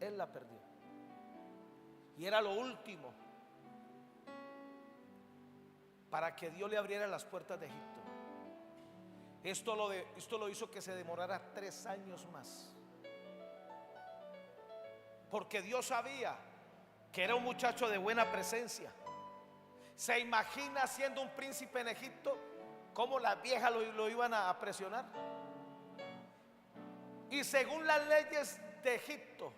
Él la perdió. Y era lo último para que Dios le abriera las puertas de Egipto. Esto lo hizo que se demorara 3 años más. Porque Dios sabía que era un muchacho de buena presencia. ¿Se imagina siendo un príncipe en Egipto cómo las viejas lo iban a presionar? Y según las leyes de Egipto,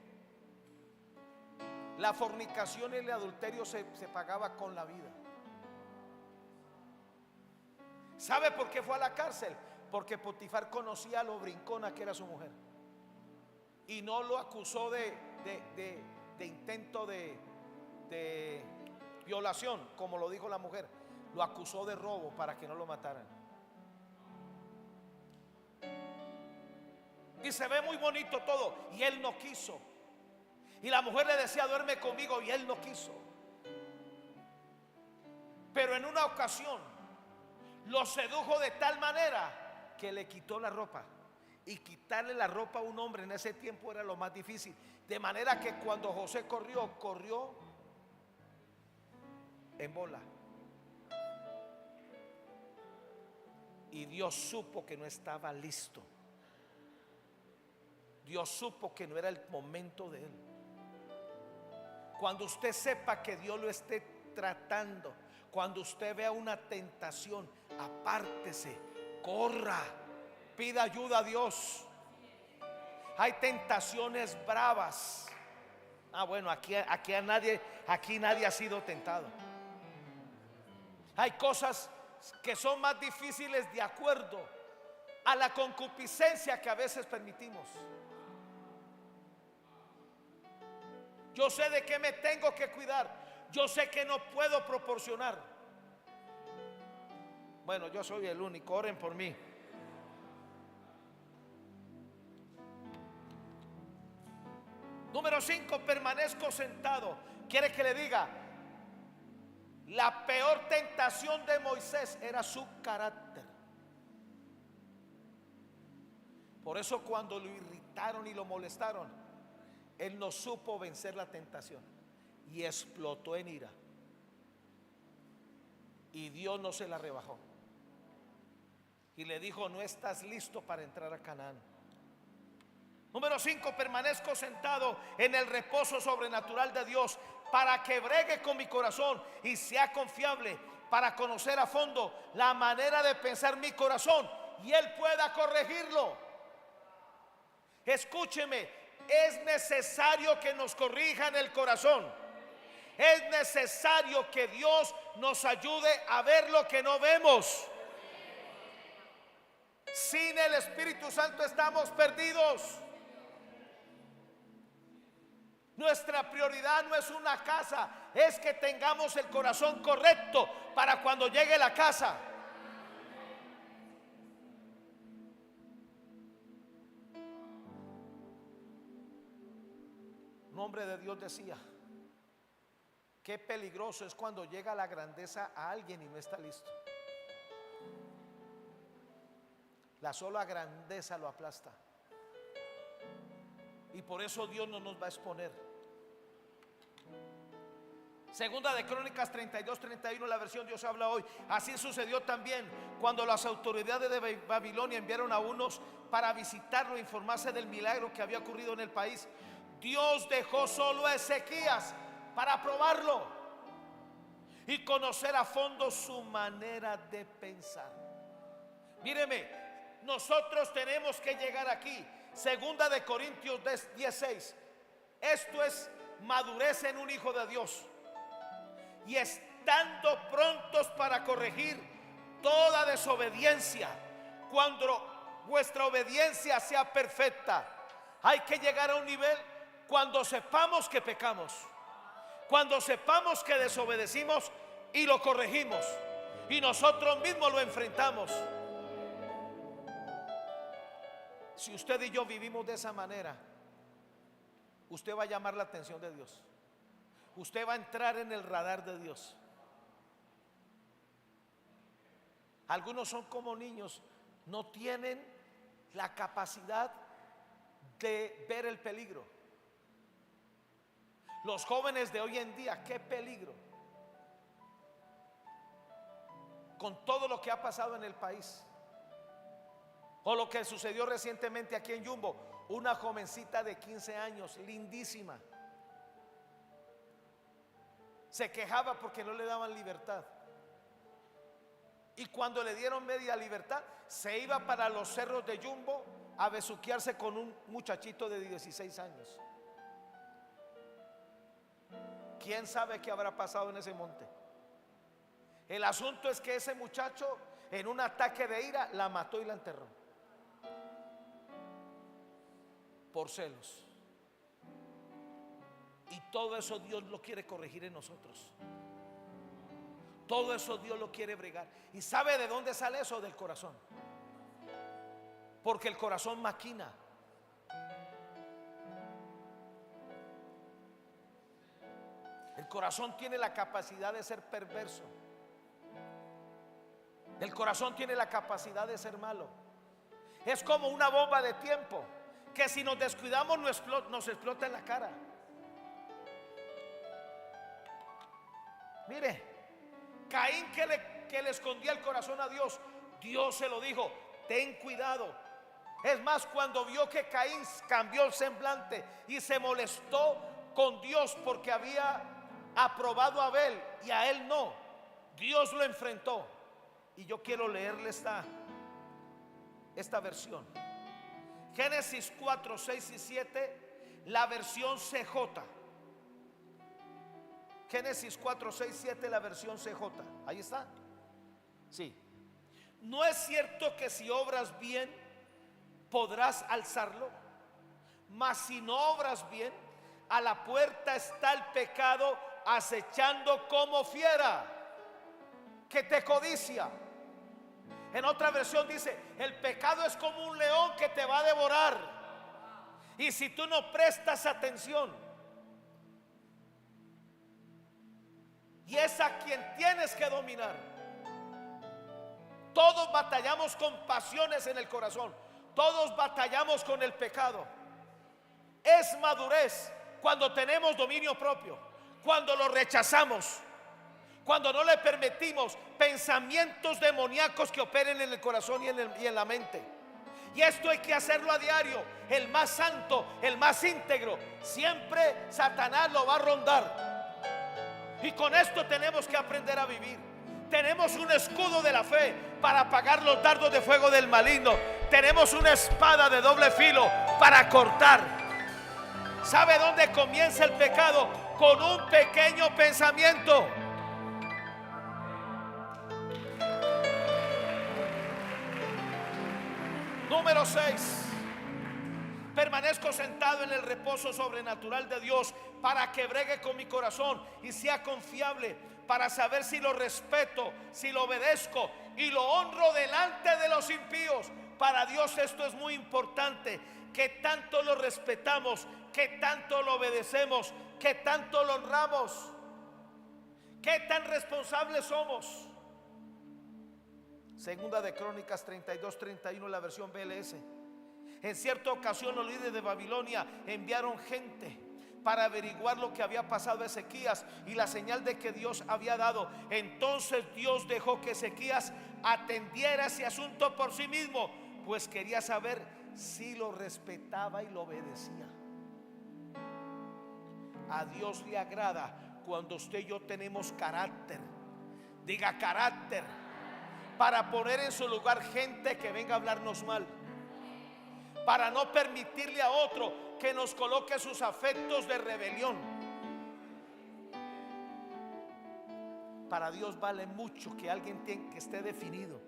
la fornicación y el adulterio se pagaba con la vida. ¿Sabe por qué fue a la cárcel? Porque Potifar conocía lo brincona que era su mujer y no lo acusó de intento de violación, como lo dijo la mujer. Lo acusó de robo para que no lo mataran. Y se ve muy bonito todo, y él no quiso. Y la mujer le decía: duerme conmigo, y él no quiso. Pero en una ocasión lo sedujo de tal manera que le quitó la ropa. Y quitarle la ropa a un hombre en ese tiempo era lo más difícil. De manera que cuando José corrió en bola. Y Dios supo que no estaba listo. Dios supo que no era el momento de él. Cuando usted sepa que Dios lo esté tratando, cuando usted vea una tentación, apártese, corra, pida ayuda a Dios. Hay tentaciones bravas. Bueno, aquí nadie ha sido tentado. Hay cosas que son más difíciles de acuerdo a la concupiscencia que a veces permitimos. Yo sé de qué me tengo que cuidar. Yo sé que no puedo proporcionar. Bueno, yo soy el único, oren por mí. Número 5, permanezco sentado. ¿Quiere que le diga? La peor tentación de Moisés era su carácter. Por eso cuando lo irritaron y lo molestaron, él no supo vencer la tentación y explotó en ira. Y Dios no se la rebajó. Y le dijo: no estás listo para entrar a Canaán. Número 5, permanezco sentado en el reposo sobrenatural de Dios para que bregue con mi corazón y sea confiable para conocer a fondo la manera de pensar mi corazón y Él pueda corregirlo. Escúcheme, es necesario que nos corrijan el corazón. Es necesario que Dios nos ayude a ver lo que no vemos. Sin el Espíritu Santo estamos perdidos. Nuestra prioridad no es una casa, es que tengamos el corazón correcto para cuando llegue la casa. Un hombre de Dios decía: qué peligroso es cuando llega la grandeza a alguien y no está listo. La sola grandeza lo aplasta. Y por eso Dios no nos va a exponer. Segunda de Crónicas 32:31, la versión Dios habla hoy. Así sucedió también cuando las autoridades de Babilonia enviaron a unos para visitarlo e informarse del milagro que había ocurrido en el país. Dios dejó solo a Ezequías para probarlo y conocer a fondo su manera de pensar. Míreme, nosotros tenemos que llegar aquí. Segunda de Corintios 10:6. Esto es madurez en un hijo de Dios. Y estando prontos para corregir toda desobediencia, cuando vuestra obediencia sea perfecta. Hay que llegar a un nivel cuando sepamos que pecamos, cuando sepamos que desobedecimos y lo corregimos, y nosotros mismos lo enfrentamos. Si usted y yo vivimos de esa manera, usted va a llamar la atención de Dios. Usted va a entrar en el radar de Dios. Algunos son como niños, no tienen la capacidad de ver el peligro. Los jóvenes de hoy en día, qué peligro. Con todo lo que ha pasado en el país. O lo que sucedió recientemente aquí en Jumbo, una jovencita de 15 años, lindísima, se quejaba porque no le daban libertad. Y cuando le dieron media libertad, se iba para los cerros de Jumbo a besuquearse con un muchachito de 16 años. ¿Quién sabe qué habrá pasado en ese monte? El asunto es que ese muchacho, en un ataque de ira, la mató y la enterró. Por celos. Y todo eso Dios lo quiere corregir en nosotros. Todo eso Dios lo quiere bregar. ¿Y sabe de dónde sale eso? Del corazón. Porque el corazón maquina. El corazón tiene la capacidad de ser perverso. El corazón tiene la capacidad de ser malo. Es como una bomba de tiempo que si nos descuidamos nos explota en la cara. Mire, Caín que le escondía el corazón a Dios, Dios se lo dijo: ten cuidado. Es más, cuando vio que Caín cambió el semblante y se molestó con Dios porque había aprobado a Abel y a él no, Dios lo enfrentó. Y yo quiero leerle esta versión. Génesis 4, 6 y 7, la versión CJ. Génesis 4, 6, 7, la versión CJ. Ahí está. Sí. ¿No es cierto que si obras bien podrás alzarlo? Mas si no obras bien, a la puerta está el pecado acechando como fiera que te codicia. En otra versión dice: el pecado es como un león que te va a devorar. Y si tú no prestas atención, y es a quien tienes que dominar. Todos batallamos con pasiones en el corazón. Todos batallamos con el pecado. Es madurez cuando tenemos dominio propio, cuando lo rechazamos, cuando no le permitimos pensamientos demoníacos que operen en el corazón y en la mente. Y esto hay que hacerlo a diario. El más santo, el más íntegro, siempre Satanás lo va a rondar. Y con esto tenemos que aprender a vivir. Tenemos un escudo de la fe para apagar los dardos de fuego del maligno. Tenemos una espada de doble filo para cortar. ¿Sabe dónde comienza el pecado? Con un pequeño pensamiento. Número 6. Permanezco sentado en el reposo sobrenatural de Dios para que bregue con mi corazón y sea confiable, para saber si lo respeto, si lo obedezco y lo honro delante de los impíos. Para Dios esto es muy importante, que tanto lo respetamos, que tanto lo obedecemos, que tanto lo honramos, que tan responsables somos. Segunda de Crónicas 32, 31, la versión BLS. En cierta ocasión los líderes de Babilonia enviaron gente para averiguar lo que había pasado a Ezequías y la señal de que Dios había dado. Entonces Dios dejó que Ezequías atendiera ese asunto por sí mismo, pues quería saber si lo respetaba y lo obedecía. A Dios le agrada cuando usted y yo tenemos carácter. Diga carácter. Para poner en su lugar gente que venga a hablarnos mal. Para no permitirle a otro que nos coloque sus afectos de rebelión. Para Dios vale mucho que alguien que esté definido.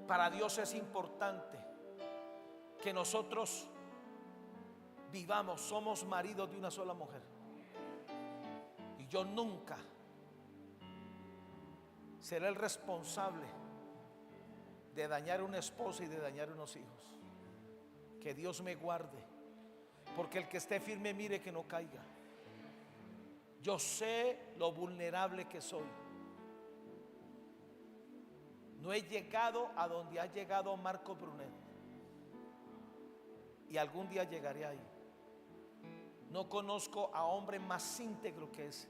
Para Dios es importante que nosotros vivamos, somos maridos de una sola mujer. Y yo nunca seré el responsable de dañar una esposa y de dañar unos hijos. Que Dios me guarde, porque el que esté firme mire que no caiga. Yo sé lo vulnerable que soy. No he llegado a donde ha llegado Marco Brunet, y algún día llegaré ahí. No conozco a hombre más íntegro que ese.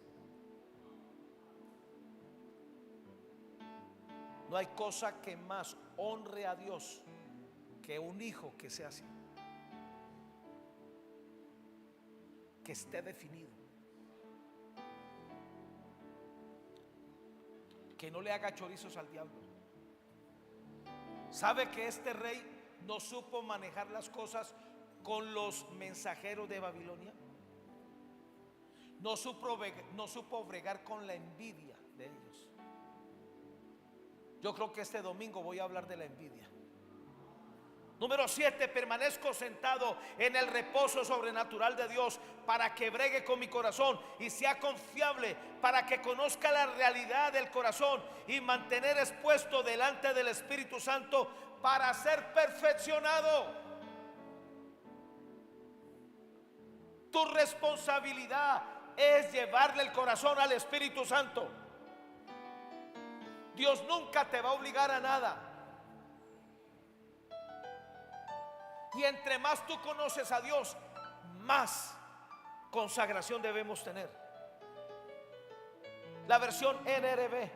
No hay cosa que más honre a Dios que un hijo que sea así, que esté definido, que no le haga chorizos al diablo. ¿Sabe que este rey no supo manejar las cosas con los mensajeros de Babilonia? No supo bregar con la envidia de ellos. Yo creo que este domingo voy a hablar de la envidia. Número 7, permanezco sentado en el reposo sobrenatural de Dios para que bregue con mi corazón y sea confiable, para que conozca la realidad del corazón y mantener expuesto delante del Espíritu Santo para ser perfeccionado. Tu responsabilidad es llevarle el corazón al Espíritu Santo. Dios nunca te va a obligar a nada. Y entre más tú conoces a Dios, más consagración debemos tener. La versión NRB.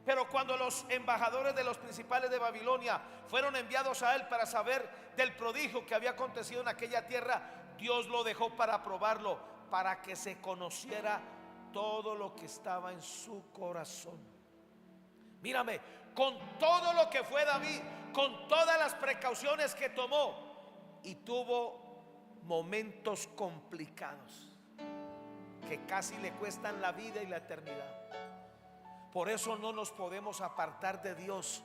Pero cuando los embajadores de los principales de Babilonia fueron enviados a él para saber del prodigio que había acontecido en aquella tierra, Dios lo dejó para probarlo, para que se conociera todo lo que estaba en su corazón. Mírame, con todo lo que fue David, con todas las precauciones que tomó, y tuvo momentos complicados que casi le cuestan la vida y la eternidad. Por eso no nos podemos apartar de Dios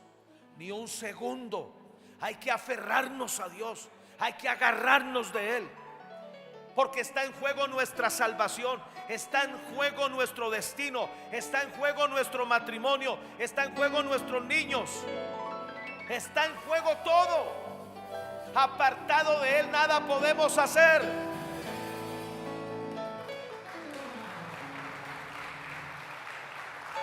ni un segundo. Hay que aferrarnos a Dios, hay que agarrarnos de Él, porque está en juego nuestra salvación, está en juego nuestro destino, está en juego nuestro matrimonio, está en juego nuestros niños, está en juego todo. Apartado de Él nada podemos hacer.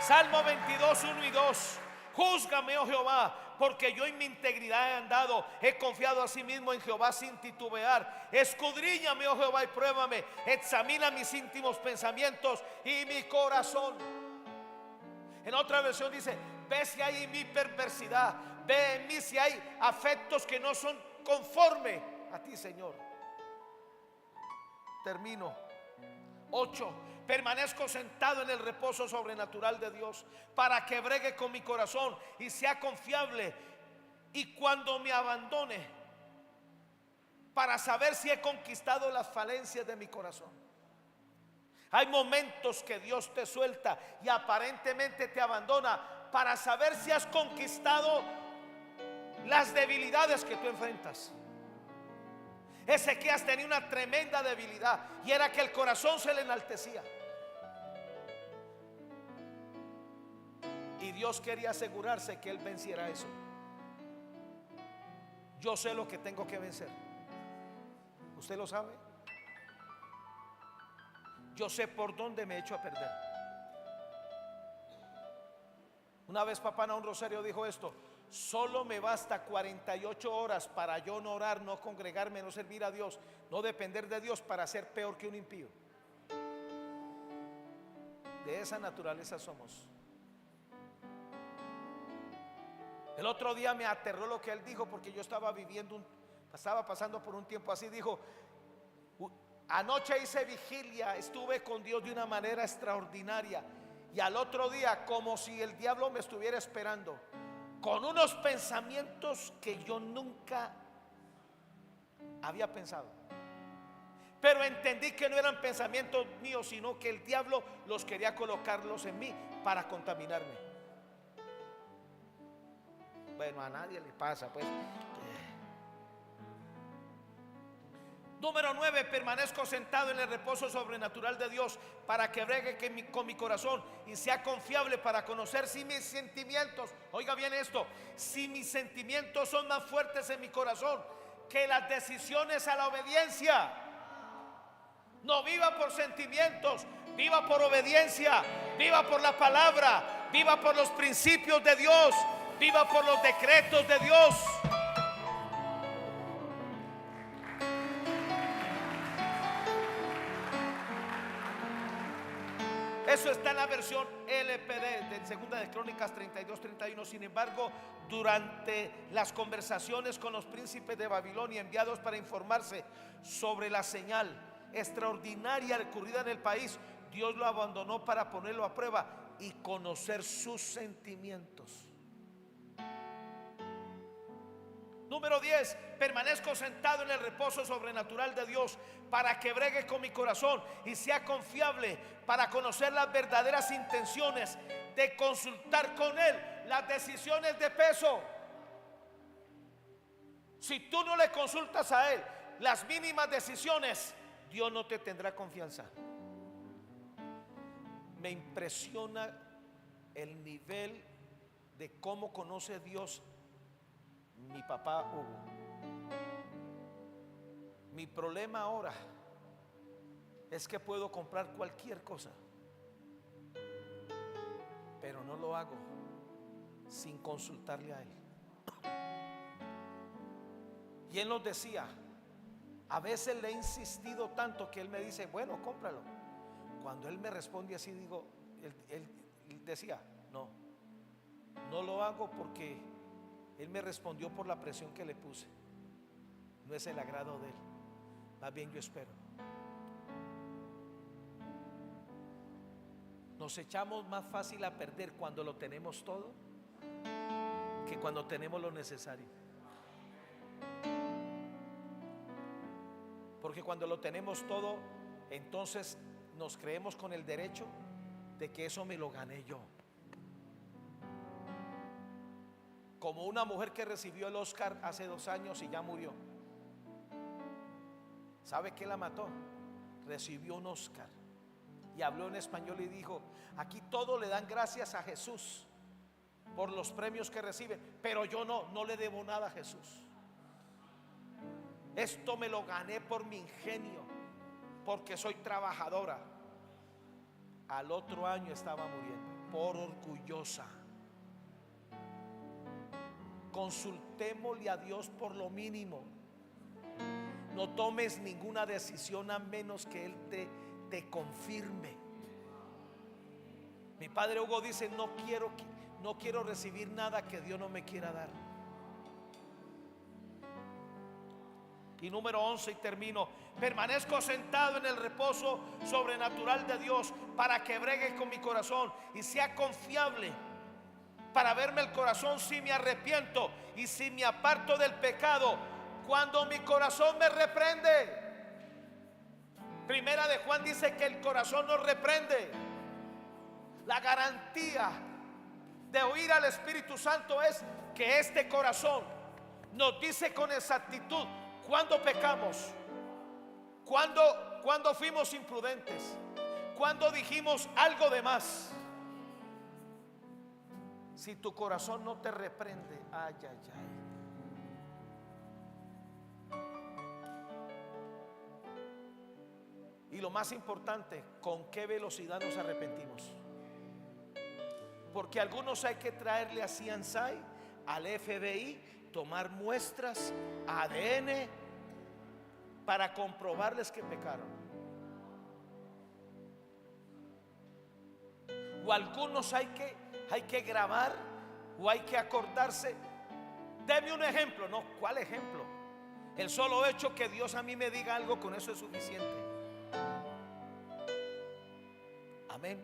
Salmo 22, 1 y 2. Júzgame, oh Jehová, porque yo en mi integridad he andado. He confiado a sí mismo en Jehová sin titubear. Escudriñame, oh Jehová, y pruébame. Examina mis íntimos pensamientos y mi corazón. En otra versión dice: ve si hay en mí perversidad, ve en mí si hay afectos que no son conforme a ti, Señor. Termino. 8. Permanezco sentado en el reposo sobrenatural de Dios para que bregue con mi corazón y sea confiable, y cuando me abandone, para saber si he conquistado las falencias de mi corazón. Hay momentos que Dios te suelta y aparentemente te abandona para saber si has conquistado las debilidades que tú enfrentas. Ezequías tenía una tremenda debilidad, y era que el corazón se le enaltecía. Y Dios quería asegurarse que él venciera eso. Yo sé lo que tengo que vencer. ¿Usted lo sabe? Yo sé por dónde me he hecho a perder. Una vez Papá Naún Rosario dijo esto: solo me basta 48 horas para yo no orar, no congregarme, no servir a Dios, no depender de Dios, para ser peor que un impío. De esa naturaleza somos. El otro día me aterró lo que él dijo, porque yo estaba pasando por un tiempo así. Dijo: Anoche hice vigilia, estuve con Dios de una manera extraordinaria. Y al otro día, como si el diablo me estuviera esperando, con unos pensamientos que yo nunca había pensado. Pero entendí que no eran pensamientos míos, sino que el diablo los quería colocarlos en mí para contaminarme. Bueno, a nadie le pasa, pues. Número 9, permanezco sentado en el reposo sobrenatural de Dios para que bregue con mi corazón y sea confiable para conocer si mis sentimientos, oiga bien esto, si mis sentimientos son más fuertes en mi corazón que las decisiones a la obediencia. No viva por sentimientos, viva por obediencia, viva por la palabra, viva por los principios de Dios, viva por los decretos de Dios. Eso está en la versión LPD de Segunda de Crónicas 32-31. Sin embargo, durante las conversaciones con los príncipes de Babilonia enviados para informarse sobre la señal extraordinaria ocurrida en el país, Dios lo abandonó para ponerlo a prueba y conocer sus sentimientos. Número 10, permanezco sentado en el reposo sobrenatural de Dios para que bregue con mi corazón y sea confiable para conocer las verdaderas intenciones de consultar con Él las decisiones de peso. Si tú no le consultas a Él las mínimas decisiones, Dios no te tendrá confianza. Me impresiona el nivel de cómo conoce Dios mi papá Hugo. Mi problema ahora es que puedo comprar cualquier cosa, pero no lo hago sin consultarle a Él. Y Él nos decía, a veces le he insistido tanto que Él me dice, bueno, cómpralo. Cuando Él me responde así, digo, él decía, no lo hago porque Él me respondió por la presión que le puse. No es el agrado de Él. Más bien yo espero. Nos echamos más fácil a perder cuando lo tenemos todo que cuando tenemos lo necesario. Porque cuando lo tenemos todo, entonces nos creemos con el derecho de que eso me lo gané yo. Como una mujer que recibió el Oscar hace 2 años y ya murió. ¿Sabe qué la mató? Recibió un Oscar y habló en español y dijo, aquí todos le dan gracias a Jesús por los premios que reciben, pero yo no le debo nada a Jesús. Esto me lo gané por mi ingenio, porque soy trabajadora. Al otro año estaba muriendo por orgullosa. Consultémosle a Dios por lo mínimo. No tomes ninguna decisión a menos que Él te confirme. Mi padre Hugo dice, no quiero recibir nada que Dios no me quiera dar. Y número 11 y termino, permanezco sentado en el reposo sobrenatural de Dios para que bregue con mi corazón y sea confiable para verme el corazón si me arrepiento y si me aparto del pecado cuando mi corazón me reprende. Primera de Juan dice que el corazón nos reprende. La garantía de oír al Espíritu Santo es que este corazón nos dice con exactitud cuando pecamos, cuando fuimos imprudentes, cuando dijimos algo de más. Si tu corazón no te reprende, ay, ay, ay. Y lo más importante, ¿con qué velocidad nos arrepentimos? Porque algunos hay que traerle a CSI, al FBI, tomar muestras, ADN, para comprobarles que pecaron. O algunos hay que grabar, o hay que acordarse. Deme un ejemplo. No, ¿cuál ejemplo? El solo hecho que Dios a mí me diga algo, con eso es suficiente. Amén.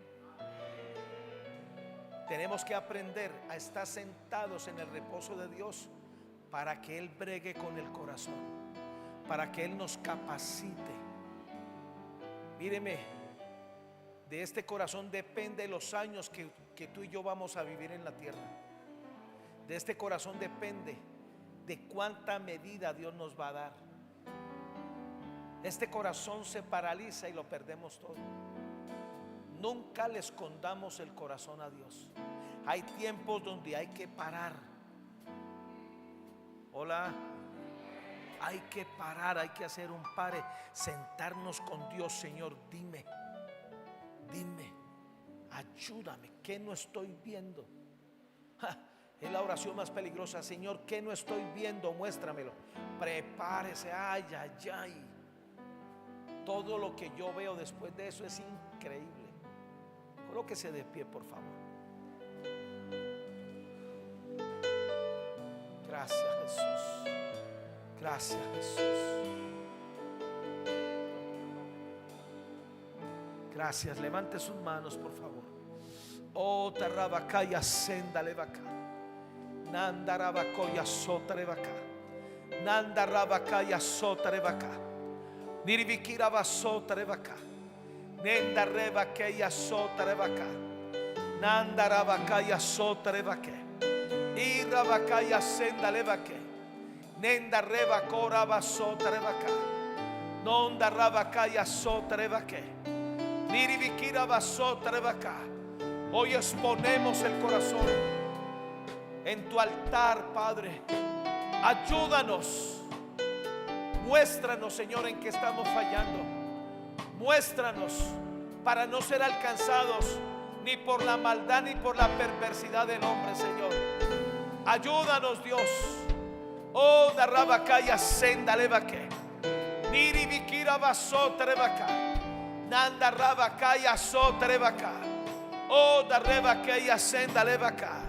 Tenemos que aprender a estar sentados en el reposo de Dios para que Él bregue con el corazón, para que Él nos capacite. Míreme, de este corazón depende los años que tú y yo vamos a vivir en la tierra. De este corazón depende de cuánta medida Dios nos va a dar. Este corazón se paraliza y lo perdemos todo. Nunca le escondamos el corazón a Dios. Hay tiempos donde hay que parar. Hola. Hay que parar, hay que hacer un pare, sentarnos con Dios. Señor, dime, ayúdame, ¿qué no estoy viendo? Es la oración más peligrosa. Señor, ¿qué no estoy viendo? Muéstramelo. Prepárese. Ay, ay, ay. Todo lo que yo veo después de eso es increíble. Colóquese de pie, por favor. Gracias, Jesús. Gracias, Jesús. Gracias. Levante sus manos, por favor. Oh, tarabacaya senda levaca. Nanda rabacoya sota levaca. Nanda rabacaya sota levaca. Nirivikira vasota levaca. Nenda rebaqueya sota levaca. Nanda rabacaya sota levaque. Y rabacaya senda levaque. Nenda rebacora vasota levaca. Nonda rabacaya sota levaque. Nirivikira vasota levaca. Hoy exponemos el corazón en tu altar, Padre. Ayúdanos. Muéstranos, Señor, en qué estamos fallando. Muéstranos para no ser alcanzados ni por la maldad ni por la perversidad del hombre, Señor. Ayúdanos, Dios. Oh, darrabacaya senda levaque. Nirivikira vasota levaca. Nanda rabacaya sota levaca. Oh, darrabacaya senda levaca.